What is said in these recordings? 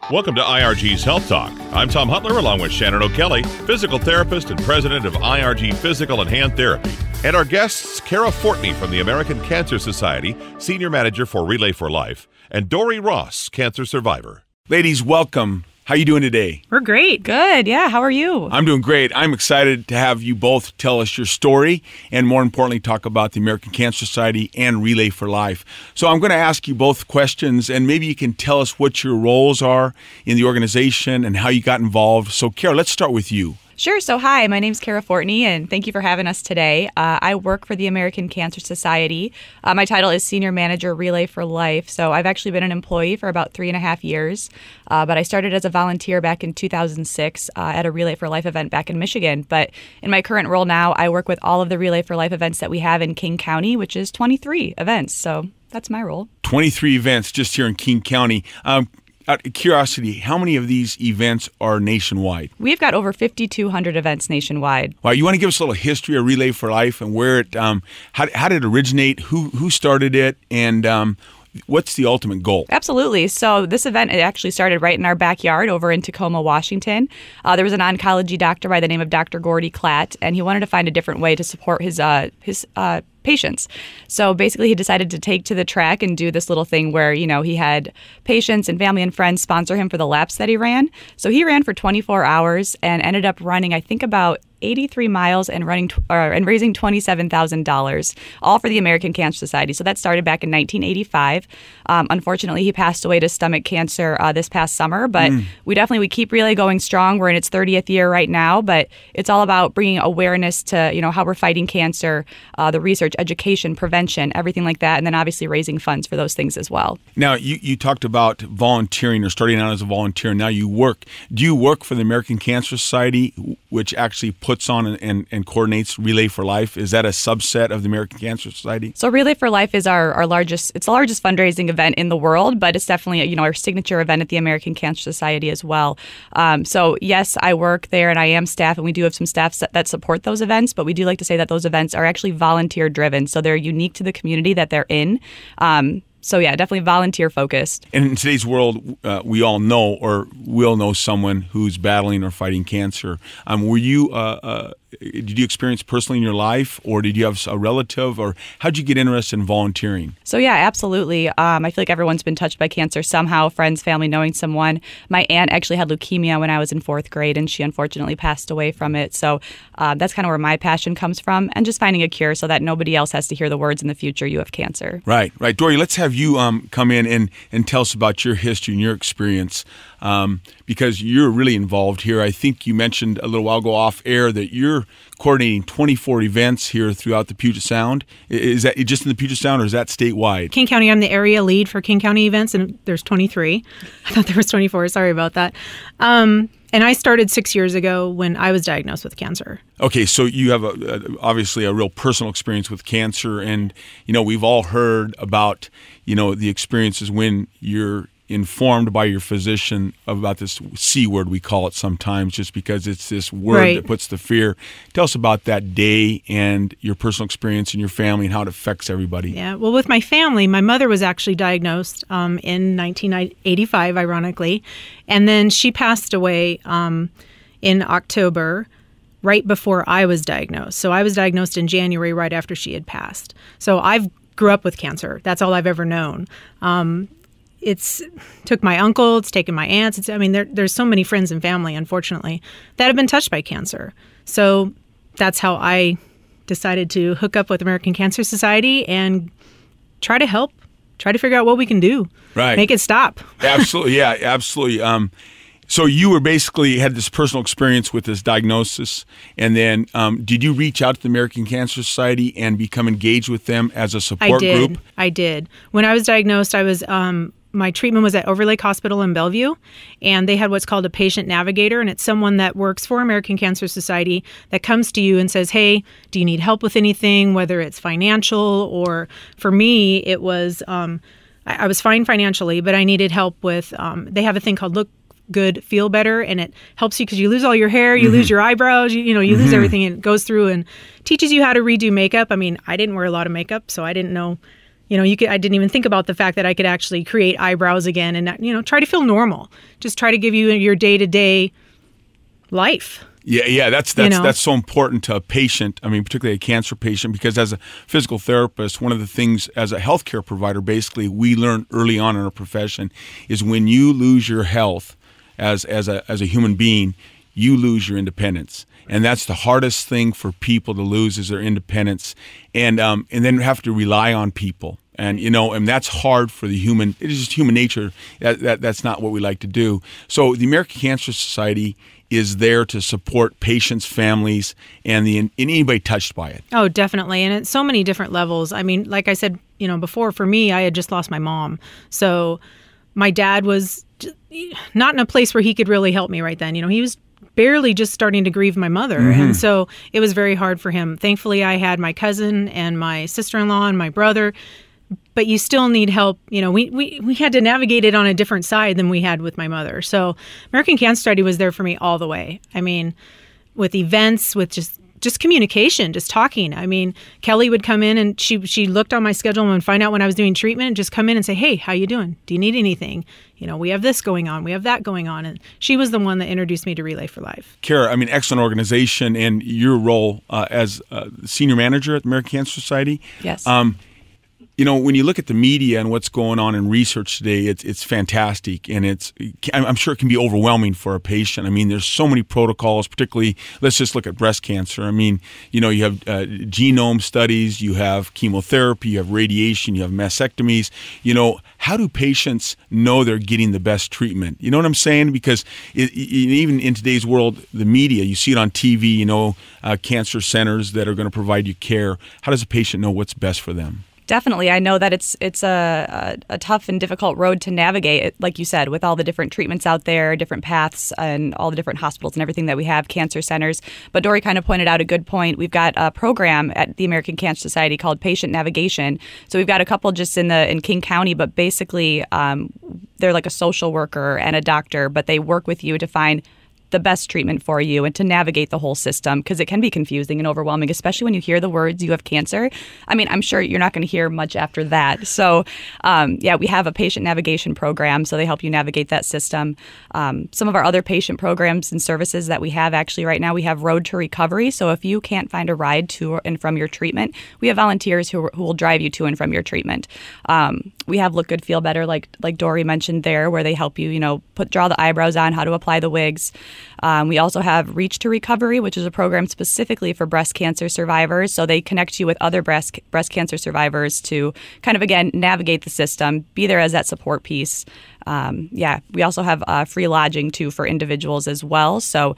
Welcome to IRG's Health Talk. I'm Tom Hutler along with Shannon O'Kelly, physical therapist and president of IRG Physical and Hand Therapy. And our guests, Kara Fortney from the American Cancer Society, senior manager for Relay for Life, and Dorie Ross, cancer survivor. Ladies, welcome. How you doing today? We're great. Good. Yeah. How are you? I'm doing great. I'm excited to have you both tell us your story and, more importantly, talk about the American Cancer Society and Relay for Life. So I'm going to ask you both questions, and maybe you can tell us what your roles are in the organization and how you got involved. So, Kara, let's start with you. Sure. So, hi, my name's Kara Fortney, and thank you for having us today. I work for the American Cancer Society. My title is Senior Manager Relay for Life. So I've actually been an employee for about 3.5 years, but I started as a volunteer back in 2006 at a Relay for Life event back in Michigan. But in my current role now, I work with all of the Relay for Life events that we have in King County, which is 23 events. So that's my role. 23 events just here in King County. Out of curiosity, how many of these events are nationwide? We've got over 5,200 events nationwide. Wow, you want to give us a little history of Relay for Life and where it, how did it originate, who started it, and what's the ultimate goal? Absolutely. So this event, it actually started right in our backyard over in Tacoma, Washington. There was an oncology doctor by the name of Dr. Gordy Klatt, and he wanted to find a different way to support his patients. So basically he decided to take to the track and do this little thing where, he had patients and family and friends sponsor him for the laps that he ran. So he ran for 24 hours and ended up running, I think, about 83 miles and raising $27,000, all for the American Cancer Society. So that started back in 1985. Unfortunately, he passed away to stomach cancer this past summer, but we keep Relay going strong. We're in its 30th year right now, but it's all about bringing awareness to, how we're fighting cancer, the research, education, prevention, everything like that, and then obviously raising funds for those things as well. Now, you talked about volunteering or starting out as a volunteer. Now you work. Do you work for the American Cancer Society, which actually puts on and coordinates Relay for Life? Is that a subset of the American Cancer Society? So Relay for Life is our largest, it's the largest fundraising event in the world, but it's definitely, our signature event at the American Cancer Society as well. So yes, I work there and I am staff, and we do have some staff that support those events, but we do like to say that those events are actually volunteer driven. So they're unique to the community that they're in. So yeah, definitely volunteer focused. And in today's world, we all know or will know someone who's battling or fighting cancer. Did you experience personally in your life, or did you have a relative, or how'd you get interested in volunteering? So yeah, absolutely. I feel like everyone's been touched by cancer somehow, friends, family, knowing someone. My aunt actually had leukemia when I was in 4th grade, and she unfortunately passed away from it. So that's kind of where my passion comes from, and just finding a cure so that nobody else has to hear the words in the future, you have cancer. Right. Dorie, let's have you come in and tell us about your history and your experience, because you're really involved here. I think you mentioned a little while ago off air that you're coordinating 24 events here throughout the Puget Sound. Is that just in the Puget Sound, or is that statewide? King County, I'm the area lead for King County events, and there's 23. I thought there was 24. Sorry about that. And I started 6 years ago when I was diagnosed with cancer. Okay, so you have obviously a real personal experience with cancer, and we've all heard about the experiences when you're informed by your physician about this C word, we call it sometimes, just because it's this word that puts the fear. Tell us about that day and your personal experience and your family and how it affects everybody. Yeah, well, with my family, my mother was actually diagnosed in 1985, ironically, and then she passed away in October, right before I was diagnosed. So I was diagnosed in January, right after she had passed. So I've grew up with cancer. That's all I've ever known. It's took my uncle, it's taken my aunts. There's so many friends and family, unfortunately, that have been touched by cancer. So that's how I decided to hook up with American Cancer Society and try to help, try to figure out what we can do. Right. Make it stop. Absolutely. Yeah, absolutely. So you were basically had this personal experience with this diagnosis, and then did you reach out to the American Cancer Society and become engaged with them as a support group? I did. When I was diagnosed, I was my treatment was at Overlake Hospital in Bellevue, and they had what's called a patient navigator, and it's someone that works for American Cancer Society that comes to you and says, hey, do you need help with anything, whether it's financial, or for me, it was, I was fine financially, but I needed help with, they have a thing called Look Good, Feel Better, and it helps you because you lose all your hair, you lose your eyebrows, you lose everything, and it goes through and teaches you how to redo makeup. I didn't wear a lot of makeup, so I didn't know I didn't even think about the fact that I could actually create eyebrows again and, try to feel normal. Just try to give you your day-to-day life. Yeah, that's so important to a patient. I mean, particularly a cancer patient, because as a physical therapist, one of the things as a healthcare provider, basically, we learn early on in our profession is when you lose your health as a human being, you lose your independence. And that's the hardest thing for people to lose is their independence, and then have to rely on people. And that's hard for the human. It is just human nature. That's not what we like to do. So the American Cancer Society is there to support patients, families, and anybody touched by it. Oh, definitely. And at so many different levels. I mean, like I said, before, for me, I had just lost my mom. So my dad was not in a place where he could really help me right then. He was barely just starting to grieve my mother. Mm-hmm. And so it was very hard for him. Thankfully, I had my cousin and my sister-in-law and my brother. But you still need help. We had to navigate it on a different side than we had with my mother. So American Cancer Society was there for me all the way. I mean, with events, with just communication, just talking. I mean, Kelly would come in and she looked on my schedule and find out when I was doing treatment and just come in and say, "Hey, how you doing? Do you need anything? We have this going on. We have that going on." And she was the one that introduced me to Relay for Life. Kara, I mean, excellent organization, and your role as senior manager at the American Cancer Society. Yes. When you look at the media and what's going on in research today, it's fantastic, and I'm sure it can be overwhelming for a patient. I mean, there's so many protocols, particularly, let's just look at breast cancer. I mean, you have genome studies, you have chemotherapy, you have radiation, you have mastectomies. How do patients know they're getting the best treatment? You know what I'm saying? Because even in today's world, the media, you see it on TV, cancer centers that are going to provide you care. How does a patient know what's best for them? Definitely. I know that it's a tough and difficult road to navigate, like you said, with all the different treatments out there, different paths, and all the different hospitals and everything that we have, cancer centers. But Dorie kind of pointed out a good point. We've got a program at the American Cancer Society called Patient Navigation. So we've got a couple just in King County, but basically they're like a social worker and a doctor, but they work with you to find the best treatment for you and to navigate the whole system, because it can be confusing and overwhelming, especially when you hear the words "you have cancer." I mean, I'm sure you're not going to hear much after that. So, we have a patient navigation program, so they help you navigate that system. Some of our other patient programs and services that we have actually right now, we have Road to Recovery. So if you can't find a ride to and from your treatment, we have volunteers who will drive you to and from your treatment. We have Look Good, Feel Better, like Dorie mentioned there, where they help you, draw the eyebrows on, how to apply the wigs. We also have Reach to Recovery, which is a program specifically for breast cancer survivors. So they connect you with other breast cancer survivors to kind of, again, navigate the system, be there as that support piece. We also have free lodging, too, for individuals as well. So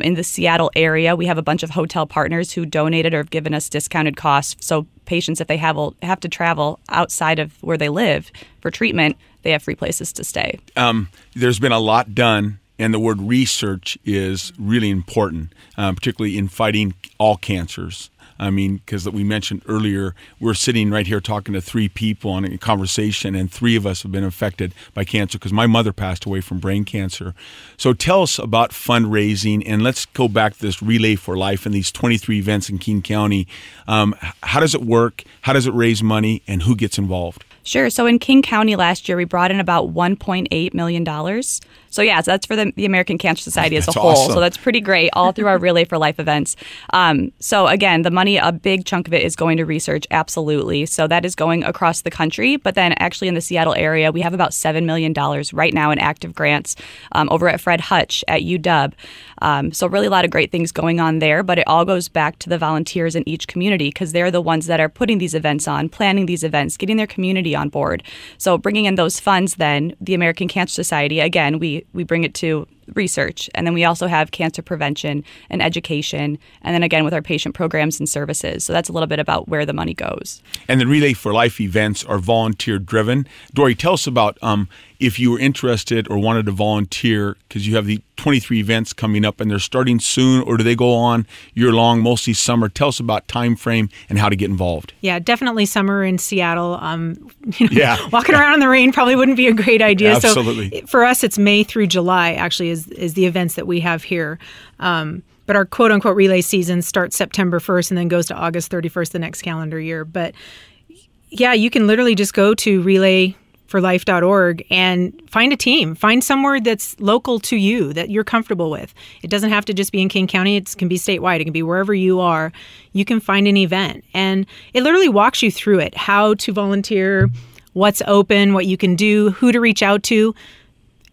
in the Seattle area, we have a bunch of hotel partners who donated or have given us discounted costs. So patients, if they have to travel outside of where they live for treatment, they have free places to stay. There's been a lot done. And the word research is really important, particularly in fighting all cancers. I mean, because we mentioned earlier, we're sitting right here talking to three people on a conversation, and three of us have been affected by cancer because my mother passed away from brain cancer. So tell us about fundraising, and let's go back to this Relay for Life and these 23 events in King County. How does it work? How does it raise money? And who gets involved? Sure. So in King County last year, we brought in about $1.8 million. So that's for the American Cancer Society as a whole. Awesome. So that's pretty great, all through our Relay for Life events. So again, the money, a big chunk of it is going to research, absolutely. So that is going across the country. But then actually in the Seattle area, we have about $7 million right now in active grants over at Fred Hutch at UW. So really a lot of great things going on there. But it all goes back to the volunteers in each community, because they're the ones that are putting these events on, planning these events, getting their community on board. So bringing in those funds, then the American Cancer Society, again, we bring it to research, and then we also have cancer prevention and education, and then again with our patient programs and services. So that's a little bit about where the money goes. And the Relay for Life events are volunteer driven. Dorie, tell us about if you were interested or wanted to volunteer, because you have the 23 events coming up and they're starting soon, or do they go on year long, mostly summer? Tell us about time frame and how to get involved. Yeah, definitely summer in Seattle. Walking around in the rain probably wouldn't be a great idea. Absolutely. So for us, it's May through July actually is the events that we have here. But our quote-unquote relay season starts September 1st and then goes to August 31st the next calendar year. But yeah, you can literally just go to relayforlife.org and find a team. Find somewhere that's local to you that you're comfortable with. It doesn't have to just be in King County. It can be statewide. It can be wherever you are. You can find an event. And it literally walks you through it, how to volunteer, what's open, what you can do, who to reach out to.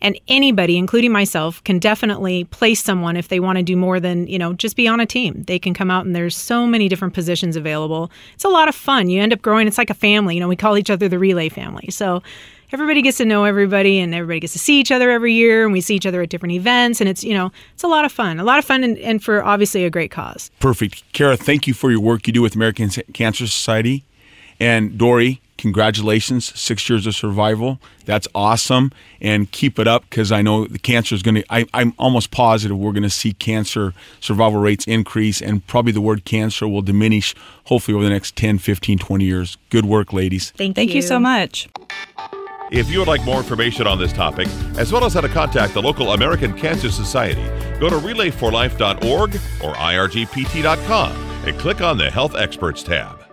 And anybody, including myself, can definitely place someone if they want to do more than, just be on a team. They can come out and there's so many different positions available. It's a lot of fun. You end up growing. It's like a family. We call each other the Relay family. So everybody gets to know everybody and everybody gets to see each other every year. And we see each other at different events. And it's, it's a lot of fun. And for obviously a great cause. Perfect. Kara, thank you for your work you do with American Cancer Society. And Dorie, congratulations, 6 years of survival. That's awesome. And keep it up, because I know the cancer is going to, I'm almost positive we're going to see cancer survival rates increase, and probably the word cancer will diminish, hopefully over the next 10, 15, 20 years. Good work, ladies. Thank you so much. If you would like more information on this topic, as well as how to contact the local American Cancer Society, go to relayforlife.org or irgpt.com and click on the Health Experts tab.